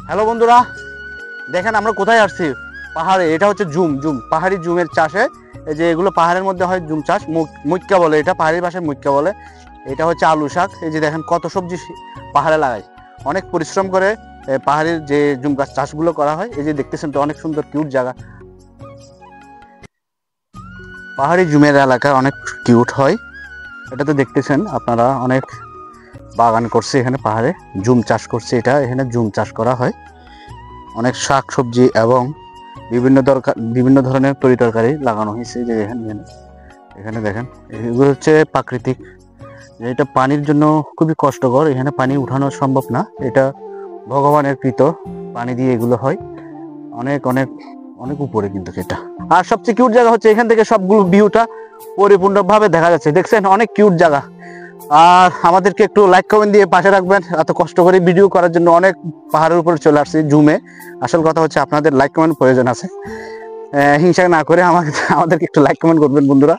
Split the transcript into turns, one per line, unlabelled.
Hello বন্ধুরা, দেখেন আমরা কোথায় আসছি। পাহাড়ে। এটা হচ্ছে জুম জুম পাহাড়ি জুমের চাষে। এই যে এগুলো পাহাড়ের মধ্যে হয় জুম চাষ, মুইক্কা বলে, এটা পাহাড়ি ভাষায় মুইক্কা বলে। এটা হচ্ছে আলু শাক। এই যে দেখেন কত সবজি পাহাড়ে লাগায়, অনেক পরিশ্রম করে পাহাড়ের যে জুম গাছ চাষগুলো করা হয়। এই যে দেখতেছেন তো, অনেক সুন্দর কিউট জায়গা। পাহাড়ি জুমের এলাকা অনেক কিউট হয়। এটা তো দেখতেছেন আপনারা, অনেক বাগান করছে এখানে, পাহাড়ে জুম চাষ করছে। এটা এখানে জুম চাষ করা হয়, অনেক শাক সবজি এবং বিভিন্ন ধরনের তরি তরকারি লাগানো হয়েছে। যে এখানে এখানে দেখেন, এগুলো হচ্ছে প্রাকৃতিক। এটা পানির জন্য খুবই কষ্টকর, এখানে পানি উঠানো সম্ভব না। এটা ভগবানের কৃত পানি দিয়ে এগুলো হয়। অনেক অনেক অনেক উপরে কিন্তু এটা। আর সবচেয়ে কিউট জায়গা হচ্ছে এখান থেকে সবগুলো ভিউটা পরিপূর্ণভাবে দেখা যাচ্ছে। দেখছেন, অনেক কিউট জায়গা। আর আমাদেরকে একটু লাইক কমেন্ট দিয়ে পাশে রাখবেন। এত কষ্ট করে ভিডিও করার জন্য অনেক পাহাড়ের উপরে চলে আসছি জুমে। আসল কথা হচ্ছে আপনাদের লাইক কমেন্ট প্রয়োজন আছে। হিংসা না করে আমাদেরকে একটু লাইক কমেন্ট করবেন বন্ধুরা।